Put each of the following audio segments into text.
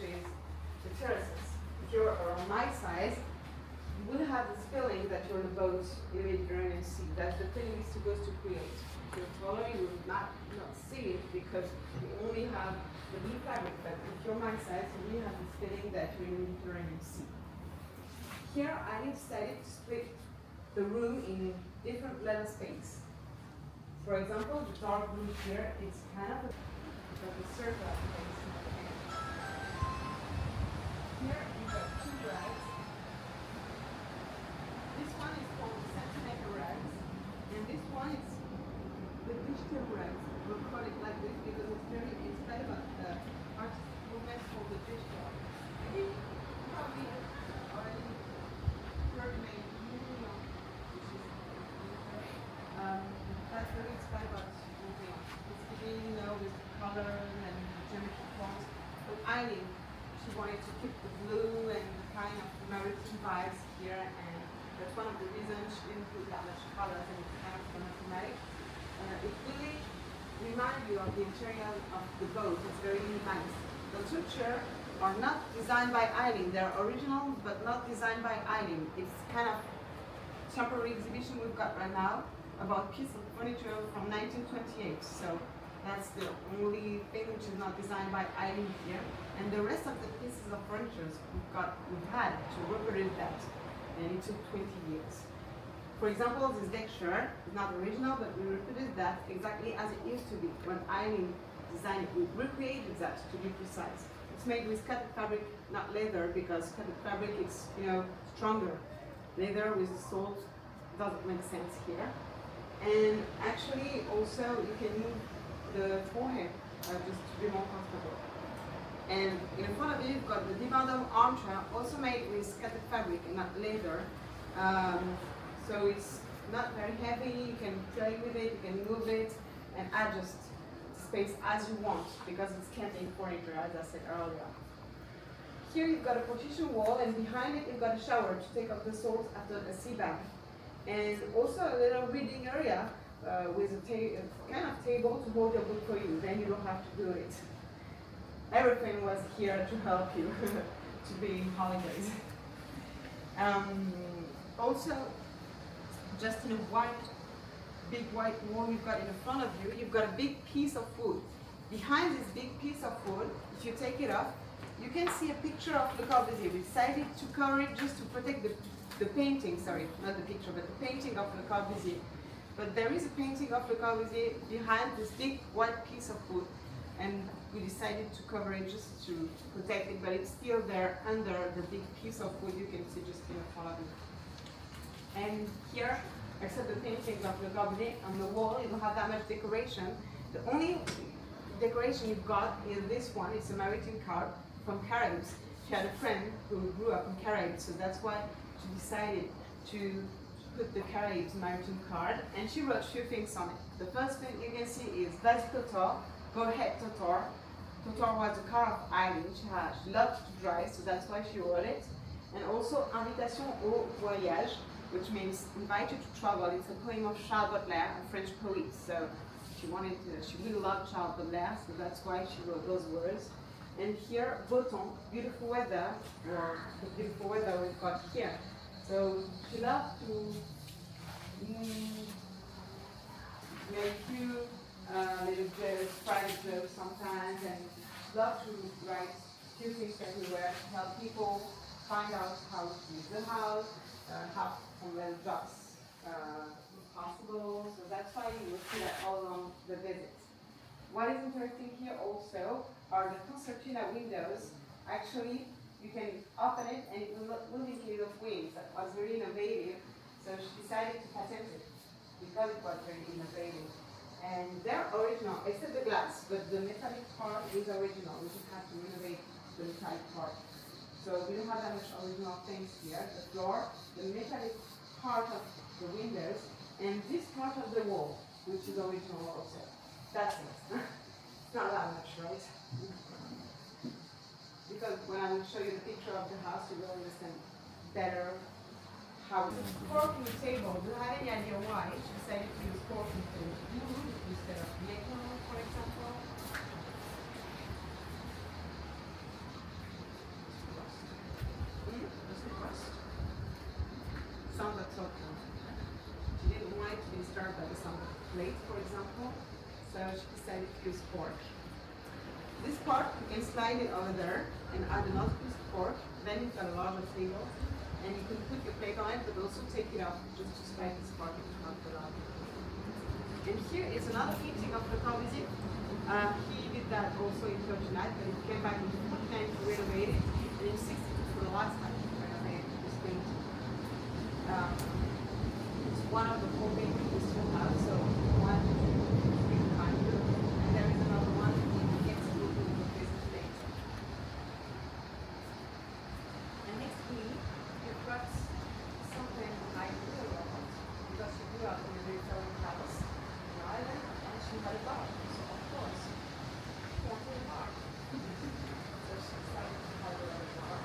is the terraces. If you're on my side, you will have this feeling that you're on a boat in the Mediterranean Sea. That's the feeling we're supposed to create. If you're following, you will not see it because you only have the blue fabric. But if you're on my side, you really have this feeling that you're in the Mediterranean Sea. Here, I decided to split the room in different level space. For example, the dark blue here, it's kind of a circular space. Here, you've got two rags. This one is called the centimeter rags, and this one is the digital rags. We'll call it like this because it's very inspired by the artistic movement called the digital. And you probably already heard me, which is that's very inspired by moving. It's beginning, with colors and geometry forms. But Eileen, she wanted to keep the blue and the kind of maritime vibes here, and that's one of the reasons she didn't put that much colors and it's kind of monochromatic. It really reminds you of the interior of the boat. It's very nice. The structure are not designed by Eileen. They're original, but not designed by Eileen. It's kind of temporary exhibition we've got right now about piece of furniture from 1928. So that's the only thing which is not designed by Eileen here. And the rest of the pieces of furniture we've had to reproduce that, and it took 20 years. For example, this deck chair is not original, but we reproduced that exactly as it used to be when Eileen designed it. We recreated that, to be precise. It's made with cotton fabric, not leather, because cotton fabric is, stronger. Leather with salt doesn't make sense here. And actually, also, you can move the forehead just to be more comfortable. And in front of you, you've got the Binaural armchair, also made with cotton fabric and not leather. So it's not very heavy. You can play with it, you can move it, and adjust the space as you want because it's camping furniture, as I said earlier. Here you've got a partition wall, and behind it you've got a shower to take off the salt after a sea bath. And also a little reading area with a kind of table to hold your book for you. Then you don't have to do it. Everything was here to help you to be in holidays. Also, just in a big white wall you've got in front of you, you've got a big piece of wood. Behind this big piece of wood, if you take it off, you can see a picture of Le Corbusier. We decided to cover it just to protect the painting, sorry, not the picture, but the painting of Le Corbusier. But there is a painting of Le Corbusier behind this big white piece of wood, and we decided to cover it just to protect it, but it's still there under the big piece of wood you can see just in front of you. And here, except the paintings of Le Corbusier on the wall, you don't have that much decoration. The only decoration you've got is this one. It's a maritime card from Caribs. She had a friend who grew up in Caribs, so that's why she decided to put the Caribs maritime card, and she wrote a few things on it. The first thing you can see is Vas-y Totor, go ahead Totor. Totor was a car of Eileen. She loved to drive, so that's why she wrote it. And also Invitation au voyage, which means invite you to travel. It's a poem of Charles Baudelaire, a French poet. So she really loved Charles Baudelaire, so that's why she wrote those words. And here, beau temps, beautiful weather, or the beautiful weather we've got here. So she loved to make few little private jokes sometimes, and she loved to write few things everywhere to help people find out how to use the house, have some little jobs if possible. So that's why you will see that all along the visit. What is interesting here also are the concertina windows. Actually, you can open it and it will indicate of wings. That was very innovative. So she decided to patent it because it was very innovative. And they're original, except the glass, but the metallic part is original. We just have to renovate the metallic part. So we don't have that much original things here. The floor, the metallic part of the windows, and this part of the wall, which is original also. That's it. It's not that much, right? Because when I will show you the picture of the house, you will understand better how it is. Corking table. Do you have any idea why she decided to use corking table instead of nickel, for example? disturbed by the sound of the plate, for example. So she decided to use cork. This cork, you can slide it over there and add another piece of cork. Then you've got a larger table, and you can put your plate on it, but also take it off just to slide this cork if you want to allow it. And here is another painting of Le Corbusier. He did that also in 39, but he came back in 49 to renovate it, and in 62 for the last time to renovate this painting. It's one of the four paintings we still have, so one you can find it. And there is another one in the next group we will visit later. And next to me, you've got something I really love, because she grew up in a Victorian palace in Ireland, and she had a bar. So of course, she wanted a bar. So she decided to have a little bar.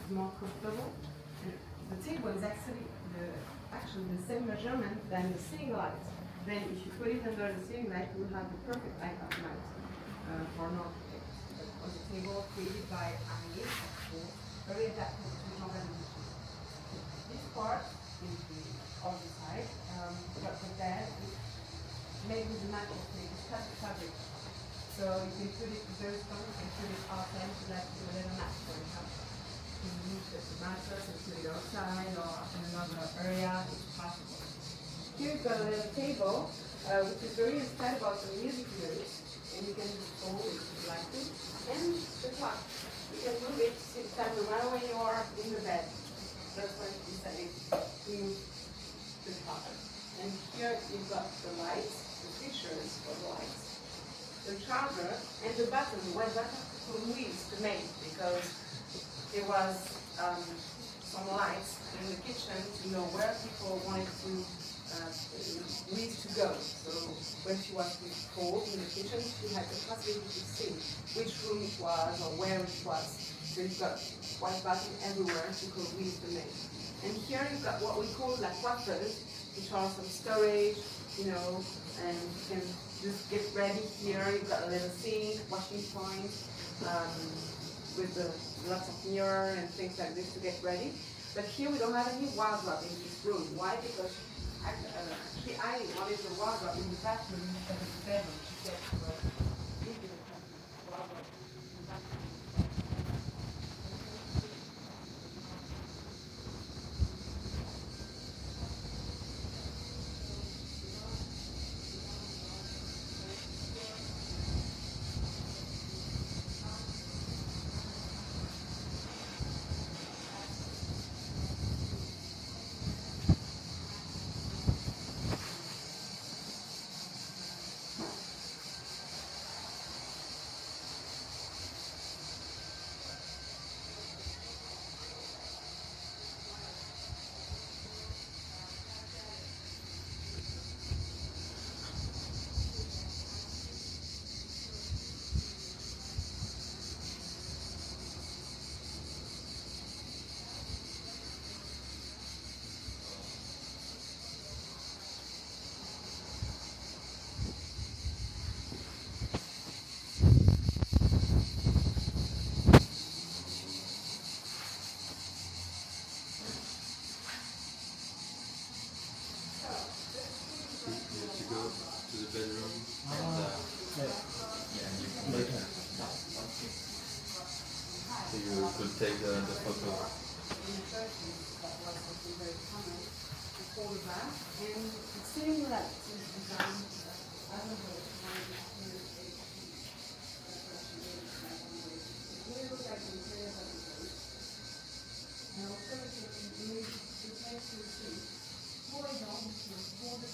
More comfortable. The table is actually the same measurement than the ceiling light. Then if you put it under the ceiling light, you will have the perfect light for an architect. It was a table created by Eileen Gray, very adapted to Jean-Baptiste. This part is the other side, but the bed is made with a natural thing, it's cut fabric. So you can put it very strong, you can put it outside to like a little mat for example. You can use the mattress and put it outside or in another area, it's possible. Here you've got a little table, which is very inspired about the music notes, and you can just fold it if you like to. And the clock, you can move it six times no matter where you are in the bed. That's why you decided to move the clock. And here you've got the lights, the features for the lights, the charger, and the button, where button for Louise to make, because there was some lights in the kitchen to know where people wanted to Louise to go. So when she was cold in the kitchen, she had the possibility to see which room it was or where it was. So you've got white button everywhere to call Louise to make. And here you've got what we call la coiffeuse, which are some storage, you know, and you can just get ready here. You've got a little sink, washing point, with lots of mirror and things like this to get ready. But here we don't have any wardrobe in this room. Why? Because actually I wanted the wardrobe in the bathroom instead of the bedroom. She said, well, we didn't have the wardrobe in the bathroom. take the photo. In the 30s, that was something very common before the bath. And it seemed that it was designed as a boat. And also it makes you see more examples for the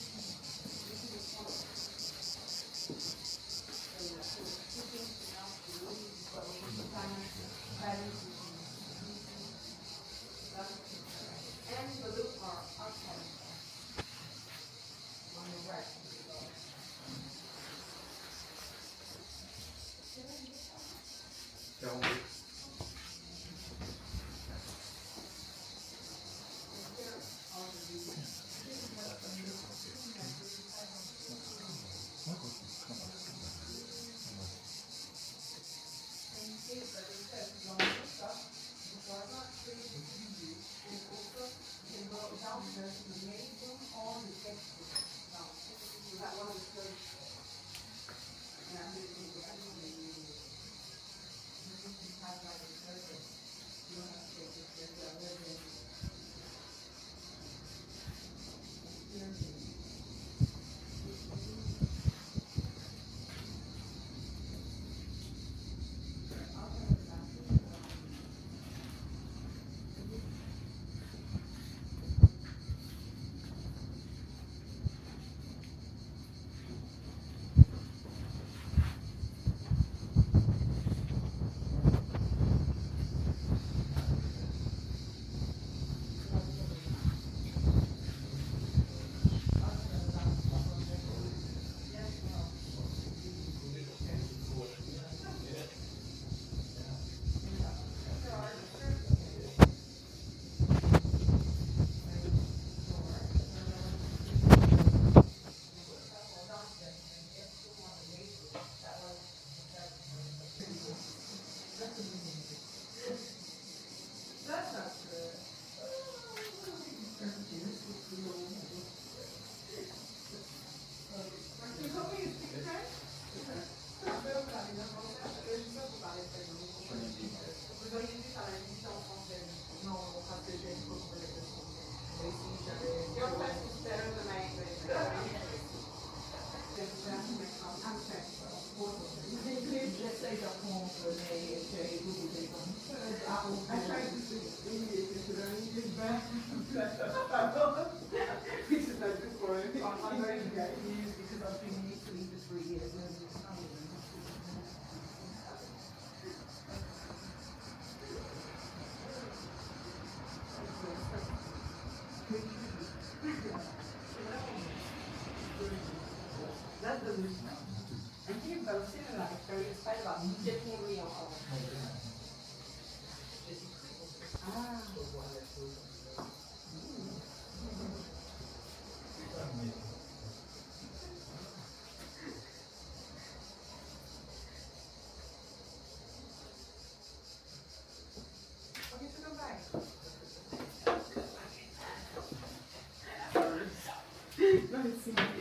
and the loop are outside on the right.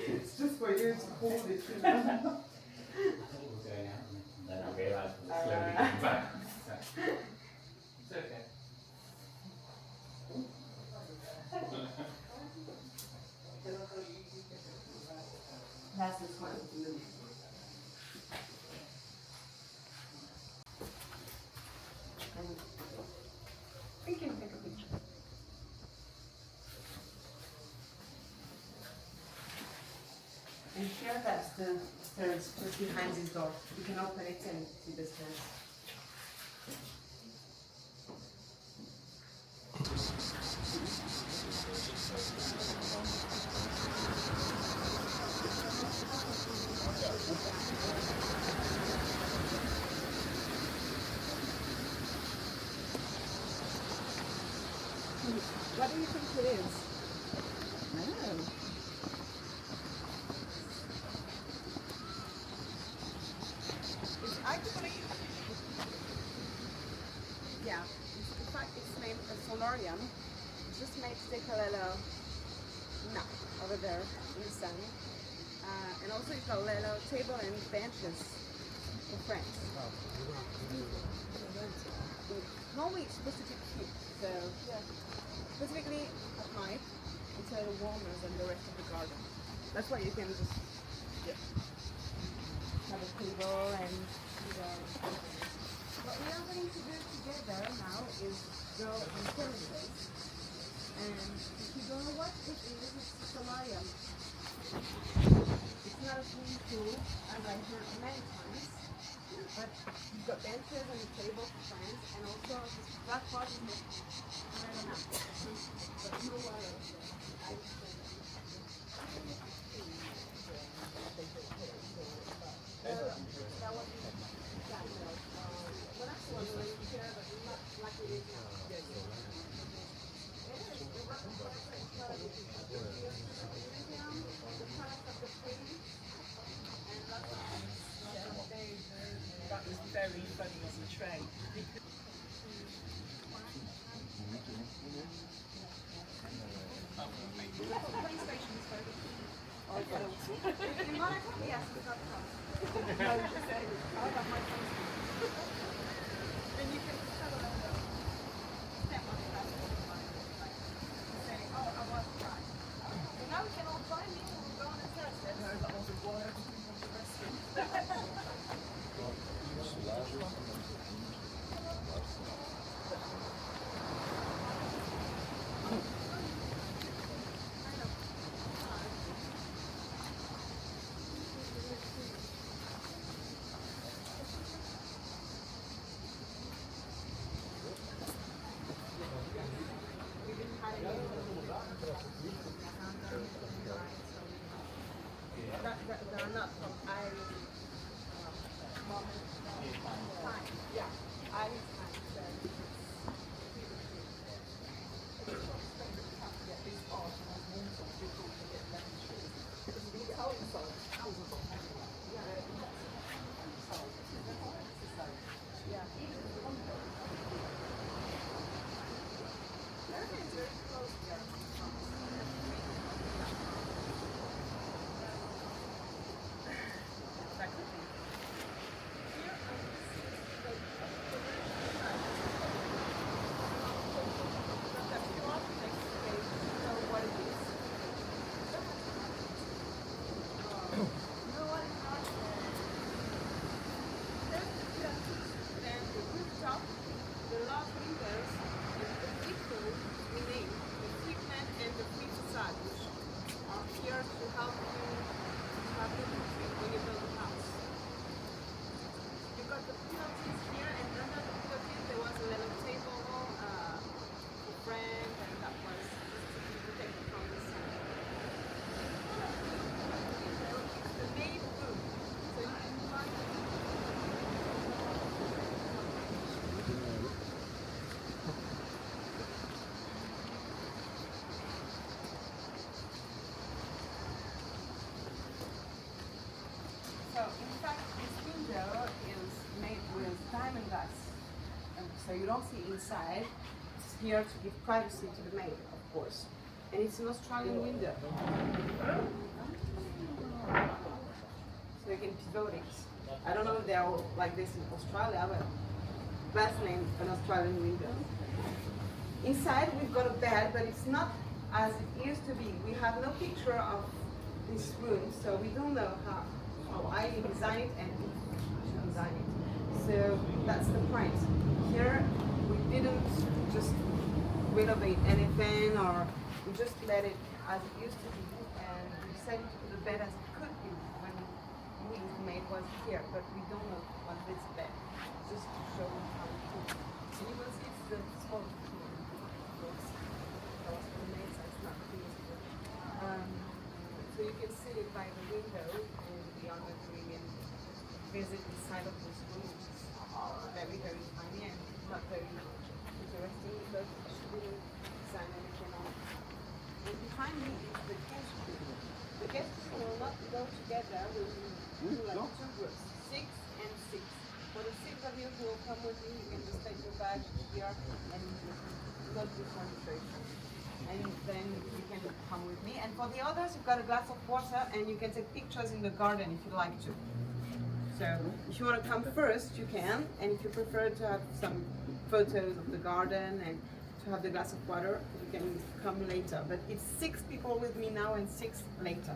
It's just for you to hold it, you know. Then I realised it was slowly coming back. It's okay. That's the point of the movie. We can take a picture. And here, that's the stairs just behind this door. You can open it and see the stairs. What do you think it is? I don't know. It's actually, yeah, in fact it's named a solarium. It just makes take a little nap over there in the sun. And also it's got a little table and benches for France. Normally it's supposed to be cute, so specifically at night it's a little warmer than the rest of the garden. That's why you can just have a table and what we are going to do together now is go on terraces. And if you don't know what it is, it's a solarium. It's not a swimming pool, as I heard many times, but you've got benches and a table for friends, and also this black part is not enough. But no water. That was Monaco was a little here, but not like it is now. That was very funny on the train. In Monaco, yes, it's not fun. No, you should say, I got my phone. And you can just have a little step on the passport, say, oh, I was right. So now we can all join me and we'll go on the terrace. That was a water from the restaurant. They're not from Irish time. Yeah, Irish time. So you don't see inside. It's here to give privacy to the maid, of course. And it's an Australian window. So you can pivot it. I don't know if they are all like this in Australia, but that's named an Australian window. Inside we've got a bed, but it's not as it used to be. We have no picture of this room, so we don't know how Eileen designed it and she designed it. So that's the point. Here we didn't just renovate anything, or we just let it as it used to be, and we decided to put the bed as it could be when we made was here, but we don't know what this bed. Just to show you how it could. So you will see it's the small so you can see it by the window and the other room and visit the side of this room. It's very, very tiny and not very interesting because it's really designed and cannot. And behind me is the guest room. The guest room will not go together. We'll do like two groups, 6 and 6. For the 6 of you who will come with me, you can just take your bag here and not do concentration. And then you can come with me. And for the others, you've got a glass of water and you can take pictures in the garden if you like to. So if you want to come first, you can, and if you prefer to have some photos of the garden and to have the glass of water, you can come later. But it's 6 people with me now and 6 later.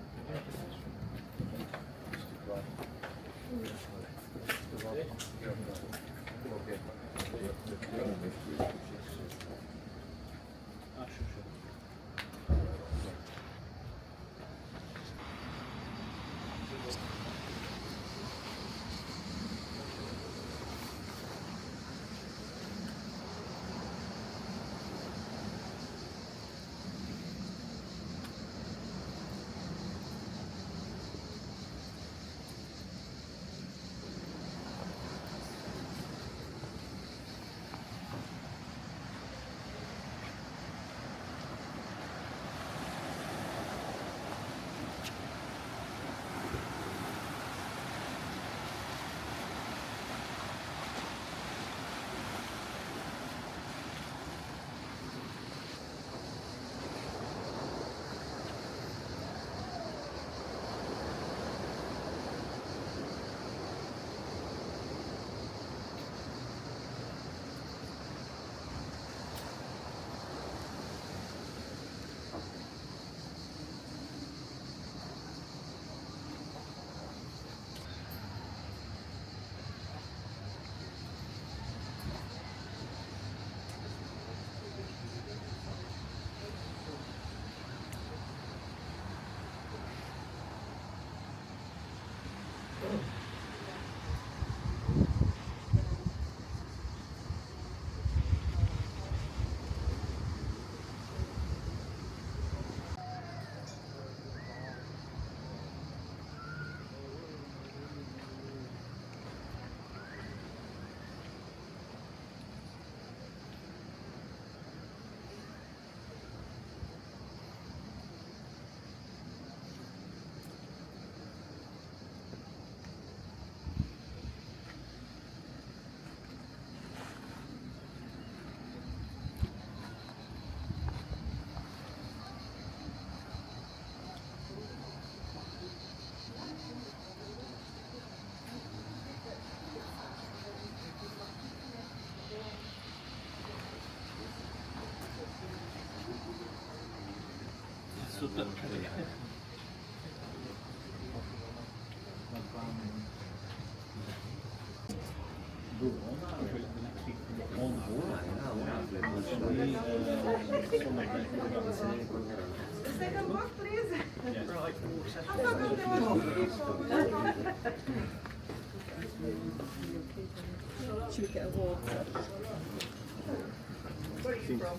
The second book, please. I thought there was Should we get a walk? Where are you from?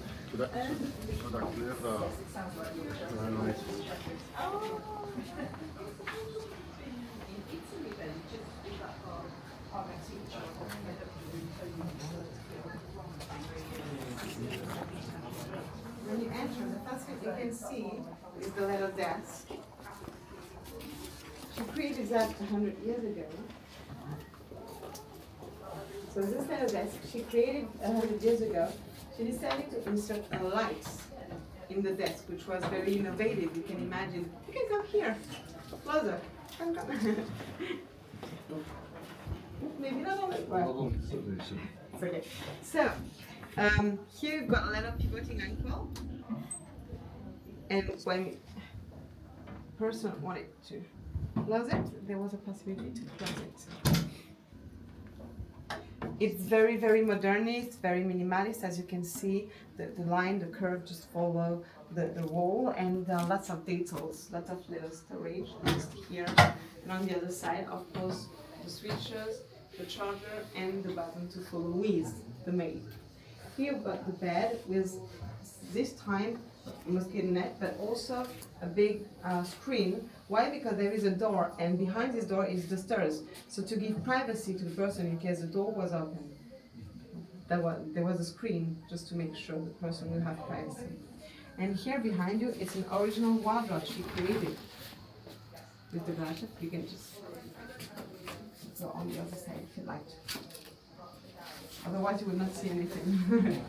When you enter, the first thing you can see is the little desk. She created that 100 years ago. So this little desk she created 100 years ago. She decided to insert a light in the desk, which was very innovative. You can imagine. You can come here, closer. Come. Maybe not on it. Well, it's okay. So here you've got a little pivoting ankle, and when a person wanted to close it, there was a possibility to close it. It's very, very modernist, very minimalist. As you can see, the line, the curve just follow the wall, and lots of details, lots of little storage just here. And on the other side, of course, the switches, the charger, and the button to follow with the maid. Here you've got the bed with this time mosquito net, but also a big screen. Why? Because there is a door, and behind this door is the stairs. So to give privacy to the person in case the door was open, there was a screen just to make sure the person will have privacy. And here behind you, it's an original wardrobe she created with the glass. You can just go on the other side if you like. Otherwise, you will not see anything.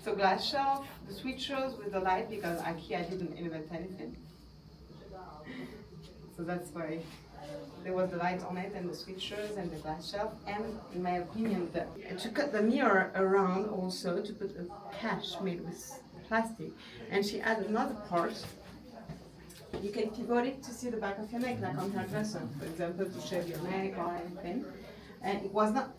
So glass shelf, the switches with the light, because IKEA didn't invent anything. So that's why there was the light on it and the switchers and the glass shelf, and in my opinion, to cut the mirror around also to put a cache made with plastic. And she added another part. You can pivot it to see the back of your neck, like on her dresser, for example, to shave your neck or anything. And it was not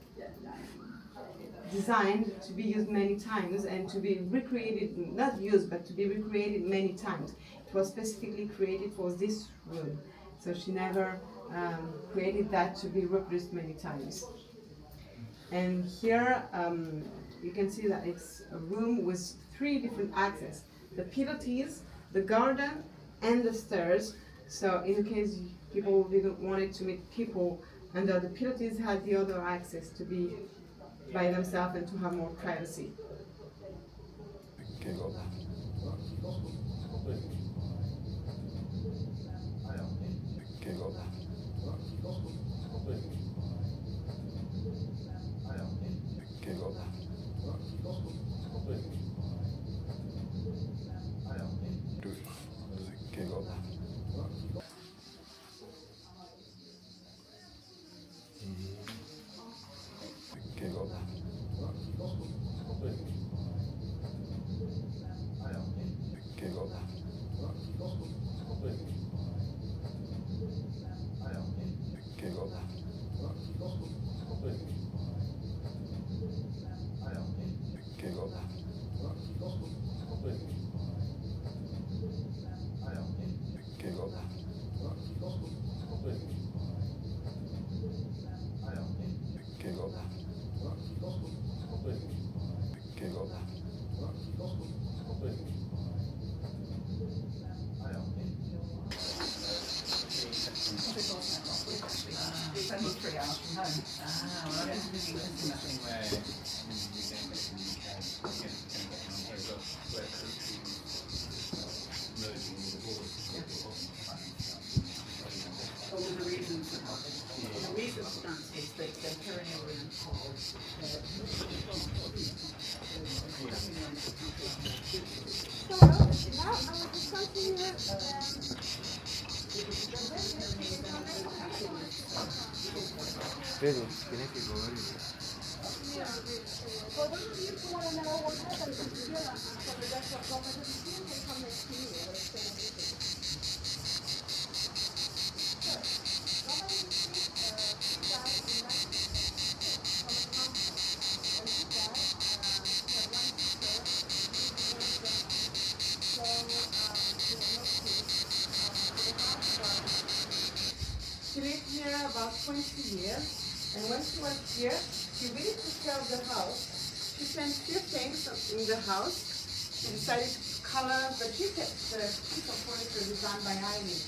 designed to be used many times and to be recreated, not used, but to be recreated many times. It was specifically created for this room. So she never created that to be reproduced many times. And here you can see that it's a room with 3 different access: the pilates, the garden, and the stairs. So in case people didn't want it to meet people under the pilates, had the other access to be by themselves and to have more privacy. It's only 3 hours from home. Well, I don't think it's Nothing where you can get from the UK, you can get on very well, where merging with the board. all of the reasons is that they're perennial in Pero tiene que comer. Podemos ir como a la otra televisión con el resto de la televisión que son de cine. She lived here about 20 years, and when she was here, she really took care of the house. She changed few things in the house. She decided to color, but she kept the piece of furniture designed by Eileen.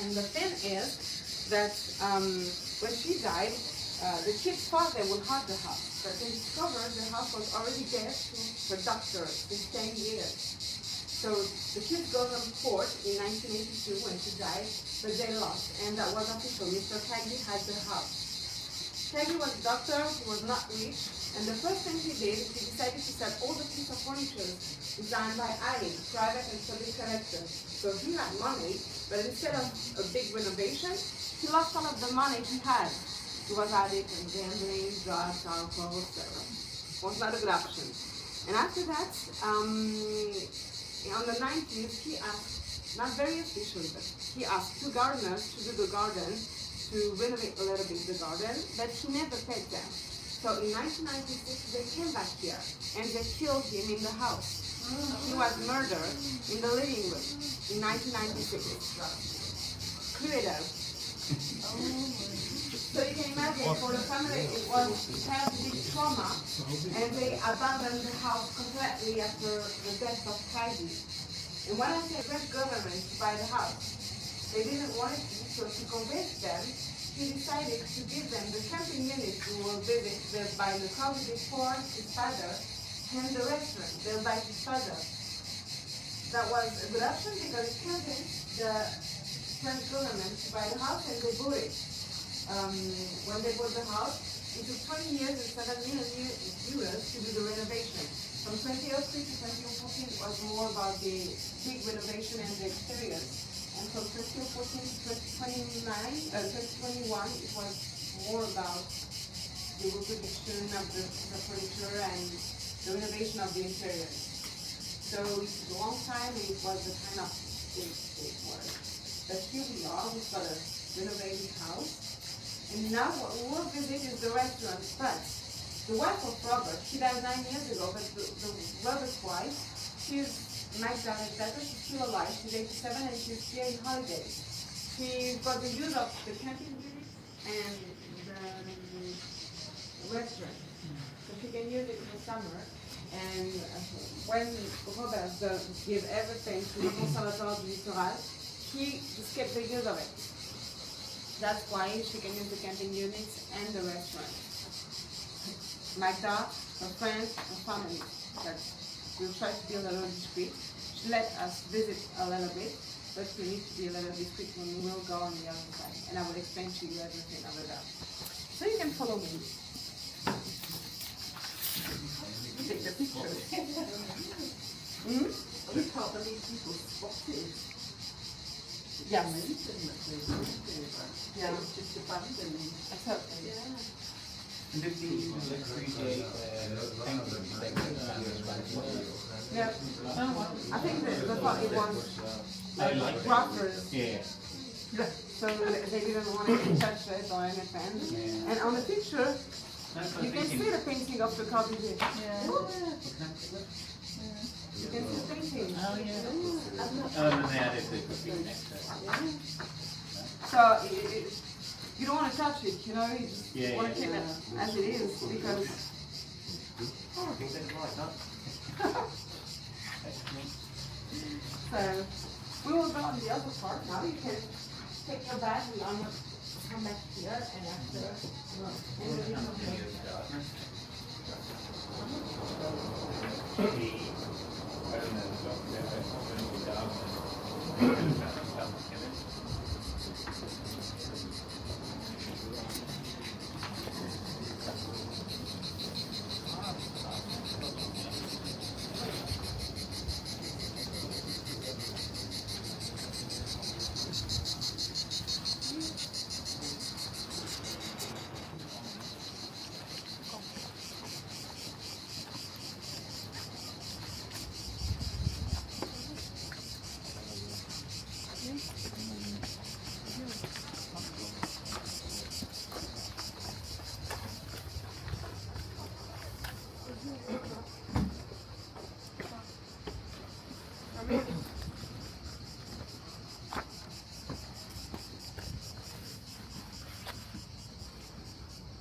And the thing is that when she died, the kids thought they would haunt the house, but they discovered the house was already dead to her doctor in 10 years. So the kids got on court in 1982 when she died, but they lost, and that was official. Mr. Kagi had the house. Kagi was a doctor who was not rich, and the first thing he did, he decided to sell all the pieces of furniture designed by Eileen, private and public collector. So he had money, but instead of a big renovation, he lost all of the money he had. He was addict and gambling, drugs, alcohol, etc. Was not a good option. And after that, on the 90s, he asked, not very officially, but he asked 2 gardeners to do the garden, to renovate a little bit the garden, but he never paid them. So in 1996, they came back here, and they killed him in the house. He was murdered in the living room in 1996. Cluedo. So you can imagine, for the family, it was a big trauma, and they abandoned the house completely after the death of Kagi. And when I say French government to buy the house, they didn't want it to, so to convince them, he decided to give them the camping unit who will visit by the Corbusier for his father, and the restaurant built by his father. That was a good option because it convinced the French government to buy the house, and they bought it. When they bought the house, it took 20 years and 7 million euros to do the renovation. From 2003 to 2014, it was more about the big renovation and the exterior. And from 2014 to 2021, it was more about the reproduction of the furniture and the renovation of the interior. So it took a long time, and it was a kind of big work. But here we are, we've got a renovated house. And now what we will visit is the restaurant. But the wife of Robert, she died 9 years ago, but the Robert's wife, she's Magda, she's still alive. She's 87 and she's here in holiday. She's got the use of the camping unit and the restaurant. So she can use it in the summer. And when Robert gave everything to the Conservatoire du Littoral, he just kept the use of it. That's why she can use the camping units and the restaurant. Magda, her friends, her family. We'll try to be a little discreet. She let us visit a little bit, but we need to be a little discreet when we will go on the other side. And I will explain to you everything over there. So you can follow me. Take the picture. We can't believe people spotted. Yes. Amazing that they did that. Yeah. It's just abandoned. Exactly. And did you appreciate Yeah. I think the thought it was like rockers. Yeah. So they didn't want to touch it or anything. Yeah. And on the picture, That's what you I'm can thinking. see the painting of the Corbusier. Yeah. You can see the painting. Oh, yeah. Oh, and then they added the cooking next to it. So you don't want to touch it, you know, you just Yeah, want to yeah. keep it as it is because so we will go on the other part now. You can take your bag, we are not come back here and after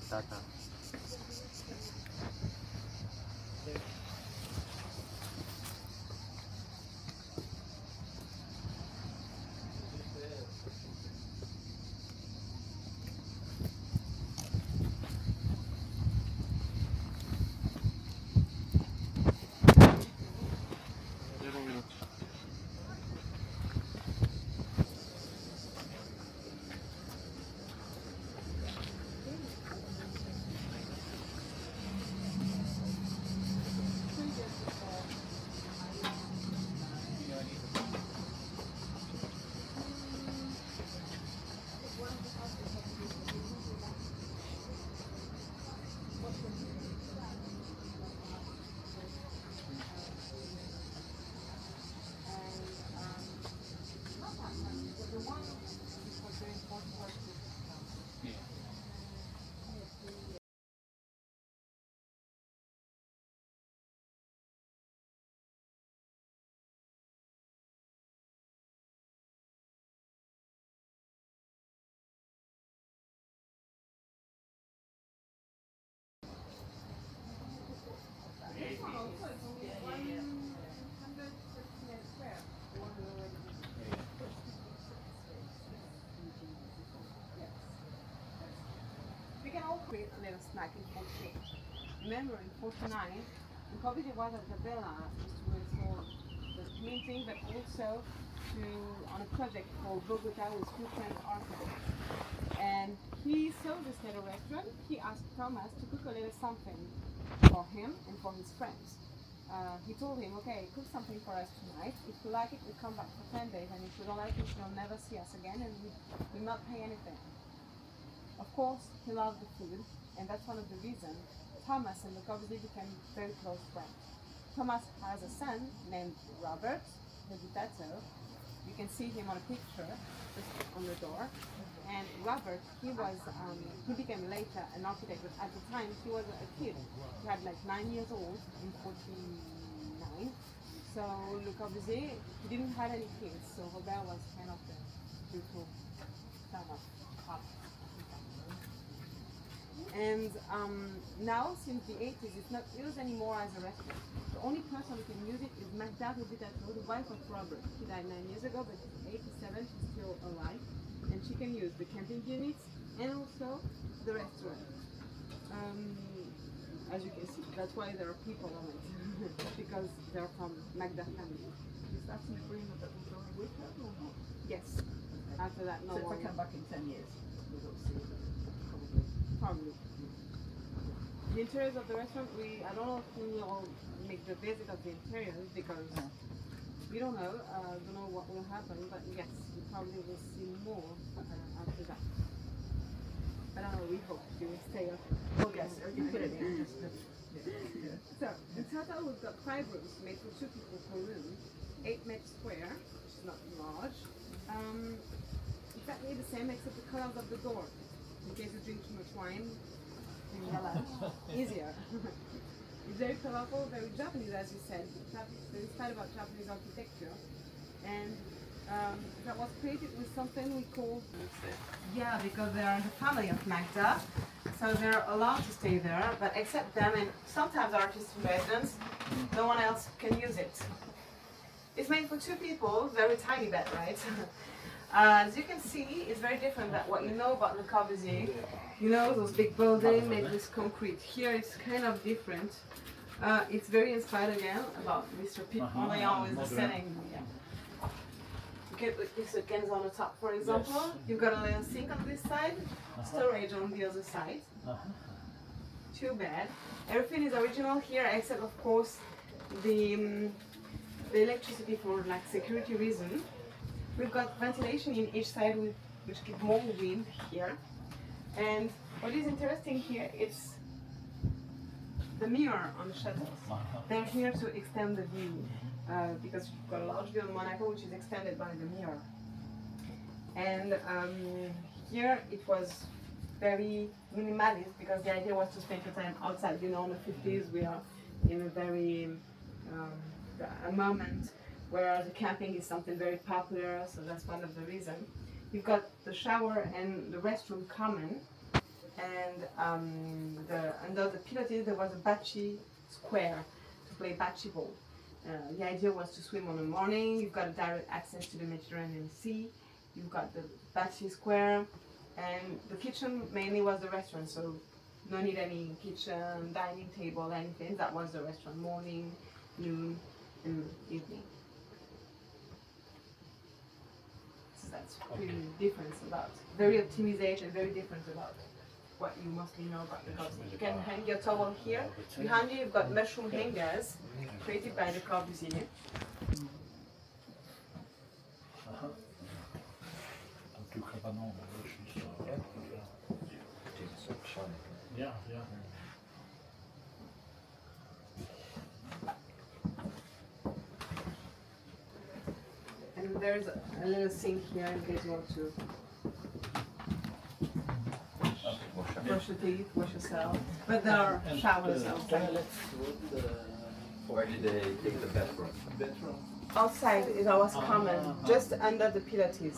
Tata. We can all create a little snack in 48. Remember, in 49, the Corbusier was at the villa for the painting, but also on a project called Bogota with two French architects. And he saw this little restaurant. He asked Thomas to cook a little something for him and for his friends. he told him, okay, cook something for us tonight. If you like it, we come back for 10 days, and if you don't like it, you'll never see us again, and we will not pay anything. Of course, he loved the food, and that's one of the reasons Thomas and Le Corbusier became very close friends. Thomas has a son named Robert, the potato. You can see him on a picture just on the door. And Robert, he became later an architect, but at the time he was a kid. He had like 9 years old in 49. So Le Corbusier, he didn't have any kids, so Robert was kind of the beautiful son of Papa. And now, since the 80s, it's not used anymore as a restaurant. The only person who can use it is Magda Rubitato, the wife of Robert. She died 9 years ago, but she's 87, she's still alive. And she can use the camping units and also the restaurant. As you can see, that's why there are people on it, because they're from Magda family. Is that an agreement that will go with her or not? Yes. After that, no So if I one. come back in 10 years, we'll see it. Probably. The interiors of the restaurant, I don't know if we will make the visit of the interiors because we don't know what will happen, but yes, we probably will see more after that. I don't know, we hope we will stay up. Oh yes, you put it in. So, in total we've got 5 rooms made for 2 people per room, 8 meters square, which is not large. Exactly the same except the colors of the door. In case you drink too much wine, in yellow, easier. It's very colorful, very Japanese, as you said. They're inspired about Japanese architecture, and that was created with something we call because they are the family of Magda, so they're allowed to stay there, but except them and sometimes artists in residence, no one else can use it. It's made for 2 people, very tiny bed, right? As you can see, it's very different than what you know about Le Corbusier. You know, those big buildings made with concrete. Here it's kind of different. It's very inspired again about Mr. Piet Mondrian with the setting. You get this again on the top, for example. You've got a little sink on this side, storage on the other side. 2 beds. Everything is original here except, of course, the electricity for like security reasons. We've got ventilation in each side which gives more wind here. And what is interesting here is the mirror on the shutters. They're here to extend the view because you've got a large view of Monaco which is extended by the mirror. And here it was very minimalist because the idea was to spend your time outside. You know, in the 50s we are in a very a moment where the camping is something very popular, so that's one of the reasons. You've got the shower and the restroom common, and under the pilates there was a bocce square to play bocce ball. The idea was to swim on the morning. You've got a direct access to the Mediterranean Sea. You've got the bocce square, and the kitchen mainly was the restaurant, so no need any kitchen, dining table, anything. That was the restaurant, morning, noon, and evening. That's pretty different about, very optimization, very different about what you mostly know about the Corbusier. You can hang your towel here. Behind you, you've got mushroom hangers created by the Corbusier. Cabanon, yeah. And there's a little sink here in case you want to brush your teeth, wash yourself. But there are showers outside. Where did they take the bathroom? Outside is always common, just under the pilates.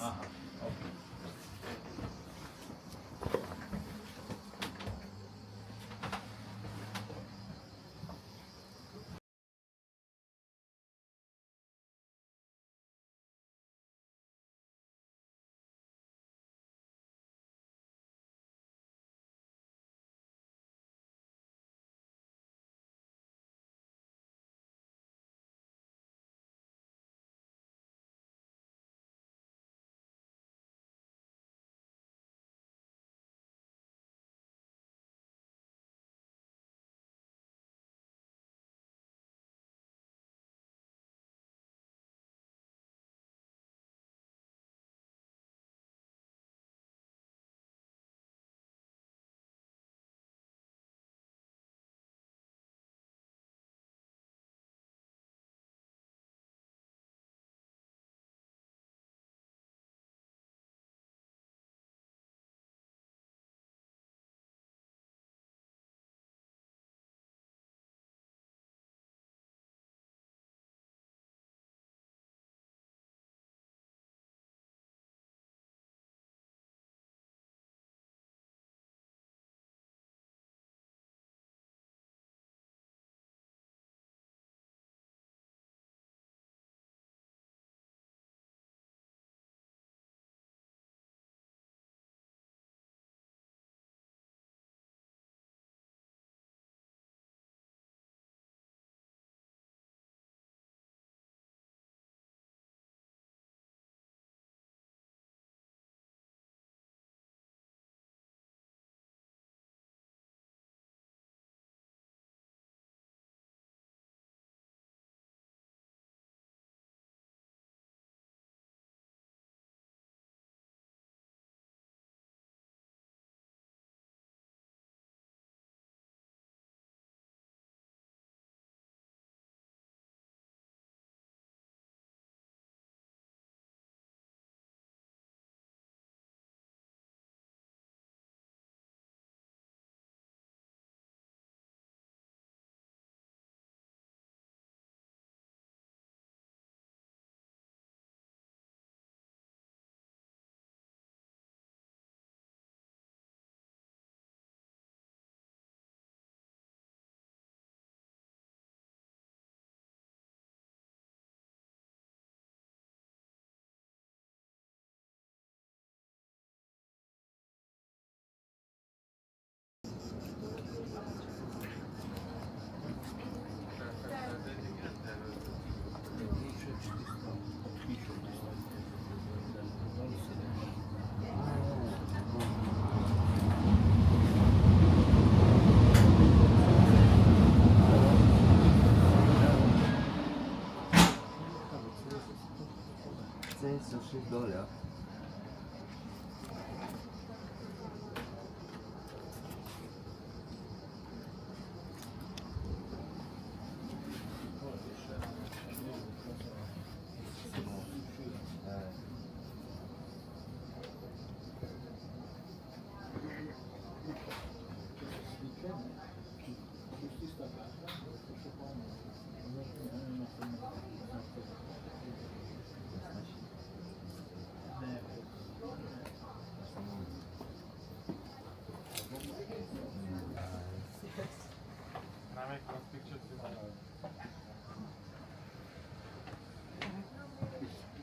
Voilà.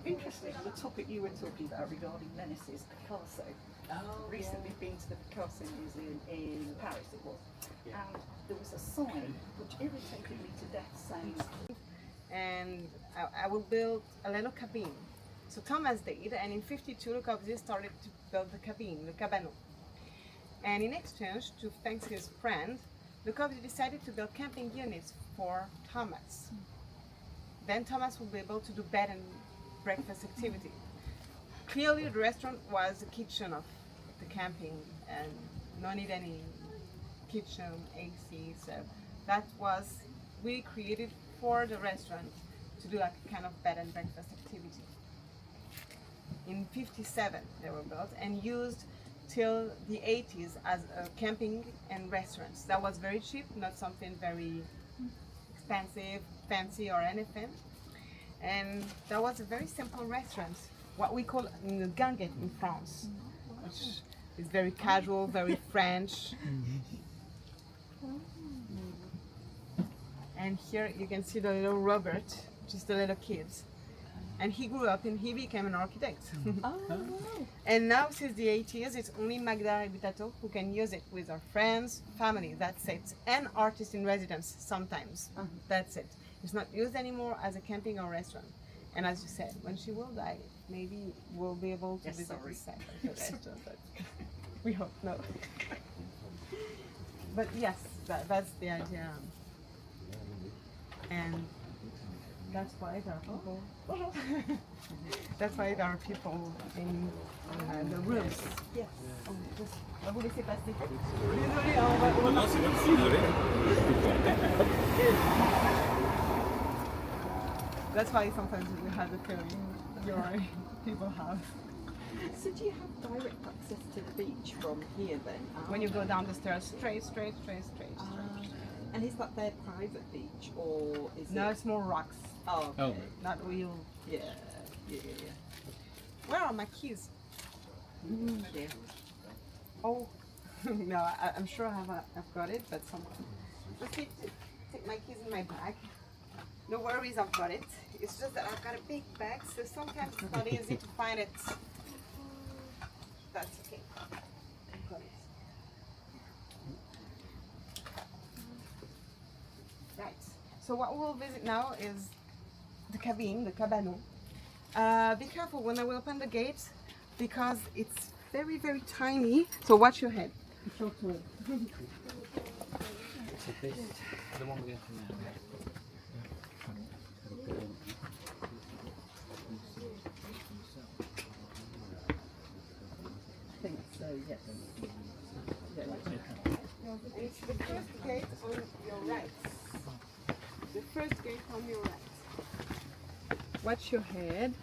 Interesting, the topic you were talking about regarding menaces, Picasso. Recently been to the Picasso Museum in Paris, it was. And there was a sign which irritated me to death saying, and I will build a little cabin. So Thomas did, and in 52 Le Corbusier started to build the cabin, the Cabanon. And in exchange, to thank his friend, Le Corbusier decided to build camping units for Thomas. Then Thomas will be able to do bed and breakfast activity. Clearly the restaurant was the kitchen of the camping and no need any kitchen, AC, so that was really created for the restaurant to do like a kind of bed and breakfast activity. In 57 they were built and used till the 80s as a camping and restaurants. That was very cheap, not something very expensive, fancy or anything. And that was a very simple restaurant, what we call une guinguette in France, which is very casual, very French. And here you can see the little Robert, just the little kid. And he grew up and he became an architect. And now since the 80s, it's only Magda Rebutato who can use it with our friends, family, that's it. And artists in residence sometimes, that's it. It's not used anymore as a camping or restaurant. And as you said, when she will die, maybe we'll be able to visit this site of the restaurant. But we hope no. But yes, that's the idea. And that's why there are people. That's why there are people in the rooms. Yes. Oh, just, on va vous laisser passer. Désolée, hein, on va. Non, c'est bon, désolé. That's why sometimes we have the feeling your people have. so do you have direct access to the beach from here then? When you go down the stairs, straight. And is that their private beach or is No, it? it's more rocks, Oh, okay. not real. Yeah. Where are my keys? Yeah. Oh, no, I'm sure I've got it, but somewhere. Just need to take my keys in my bag. No worries, I've got it. It's just that I've got a big bag, so sometimes it's not easy to find it. That's okay. I've got it. Right. So what we'll visit now is the cabin, the Cabanon. Be careful when I will open the gate because it's very, very tiny. So watch your head. Talk to it. I think so, yes. It's the first gate on your right. The first gate on your right. Watch your head.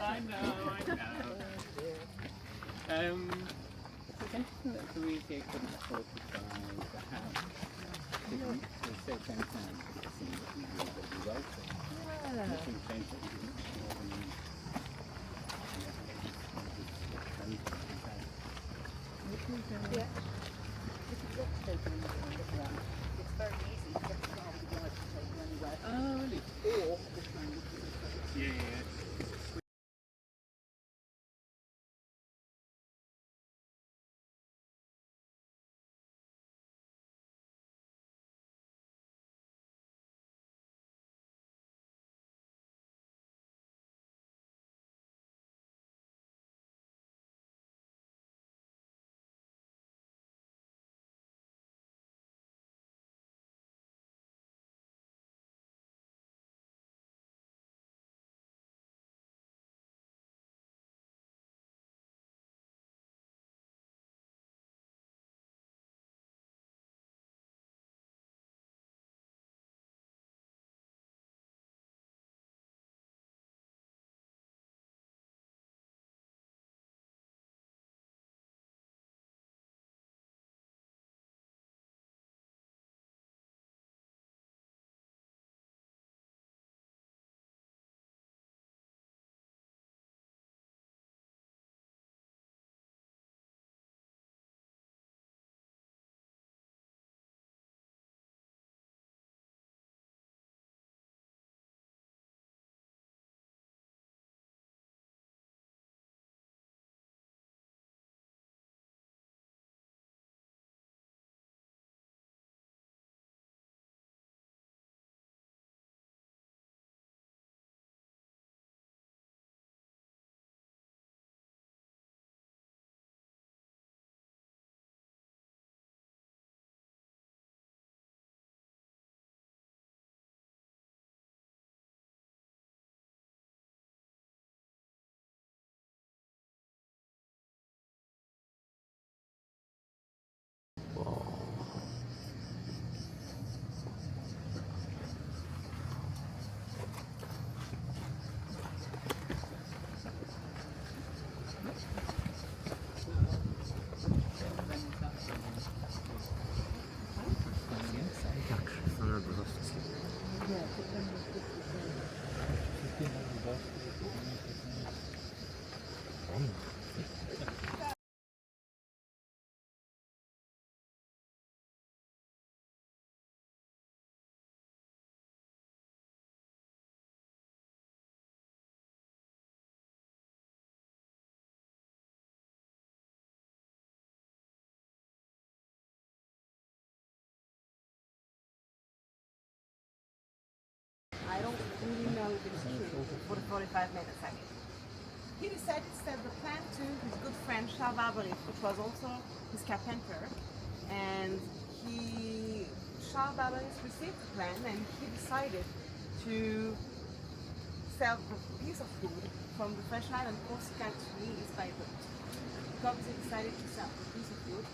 I know. It's interesting that Corbusier couldn't afford to buy the house. He was so concerned with the scene that he was wealthy. Nothing changed that he didn't Yeah. If you've got to take anything, look around. It's very easy to get the car with the drive to take you anywhere. Oh, really? Or the train. Yeah. really know if it's true for the 45 minutes I mean. He decided to sell the plan to his good friend Charles Barberis, which was also his carpenter, and Charles Barberis received the plan and he decided to sell a piece of food from the French island Corsica to Nice by boat. Corbusier decided to sell a piece of food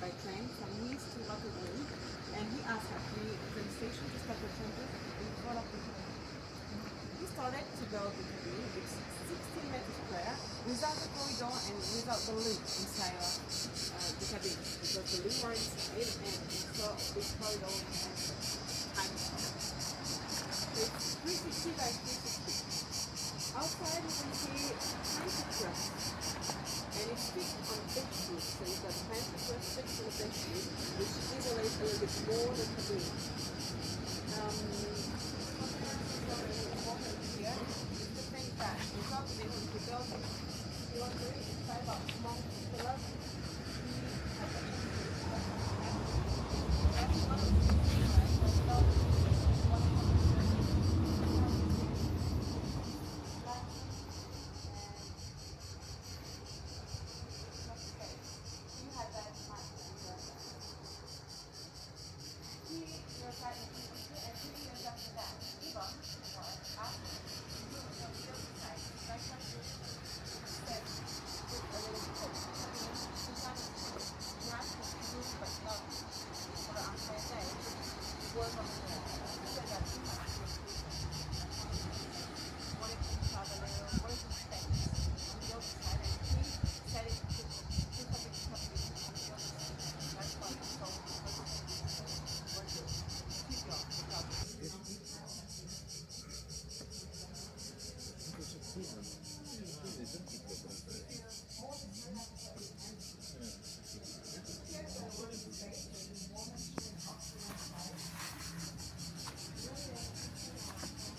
by train from Nice to Roquebrune, and he asked actually the station to stop the transit in front of the cabin. He started to build the cabin. It's 16 meters square without the corridor and without the loop inside the cabin, because the loop were inside and so this corridor and time. It's 360 by 360. Outside you can see 20 trucks, and it's fixed on bench wood, so you've got 20 trucks fixed on the bench wood, which isolates a little bit more the cabin. Here is the thing that you got to be able to build it. You want to read inside about small pillars.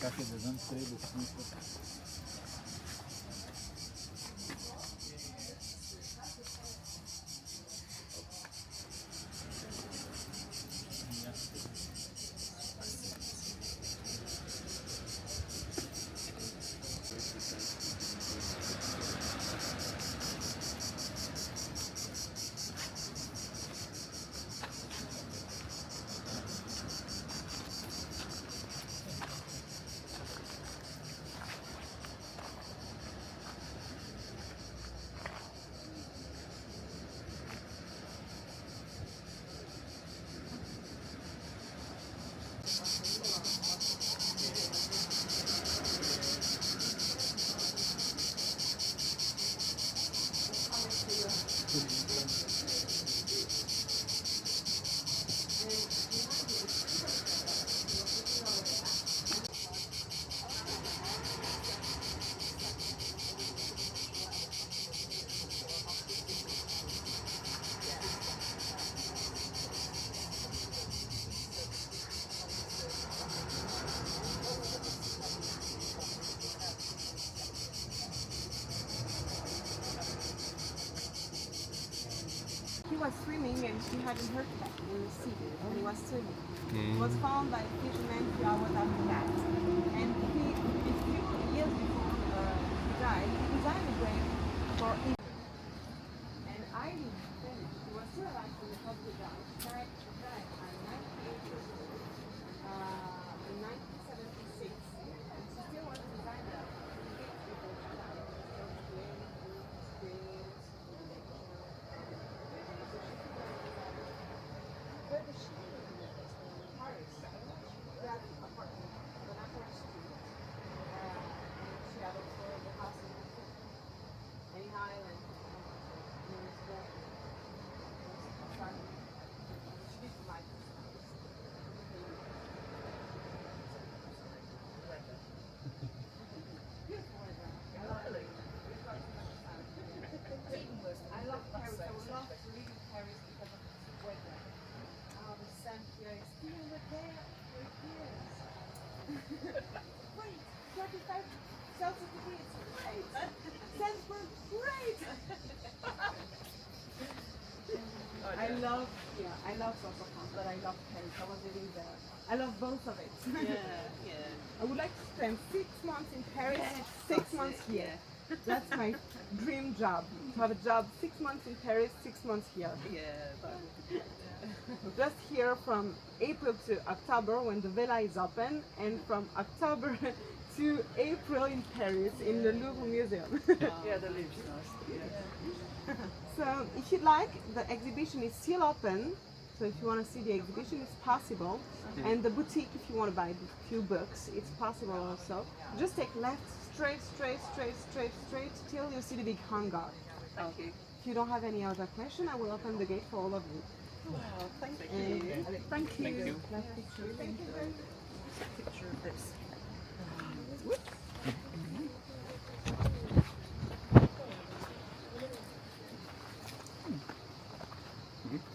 Caixa de anos, três ou cinco. He was swimming and he had a hurt back in the sea when he was swimming. He was found by a fisherman 2 hours after that. And a few years before he died, he designed a grave for him. And Eileen Gray, she was still alive when the couple died. She died at 98 years old in 1976. And she still was a designer. Wait, 35 Celsius degrees, great! Sands were great! I love Saint-Tropez, but I love Paris. I was living there. I love both of it. Yeah. I would like to spend 6 months in Paris, Yes, 6 that's months it, here. That's my dream job. To have a job 6 months in Paris, 6 months here. Yeah, but Just here from April to October when the villa is open, and from October to April in Paris in the Louvre Museum. Yeah, the Louvre's nice. Yeah. So if you'd like, the exhibition is still open. So if you want to see the exhibition, it's possible. And the boutique, if you want to buy a few books, it's possible also. Just take left, straight, till you see the big hangar. thank you. If you don't have any other question, I will open the gate for all of you. Oh, thank And you. Thank you. Thank you. nice picture. Thank you. Picture of this.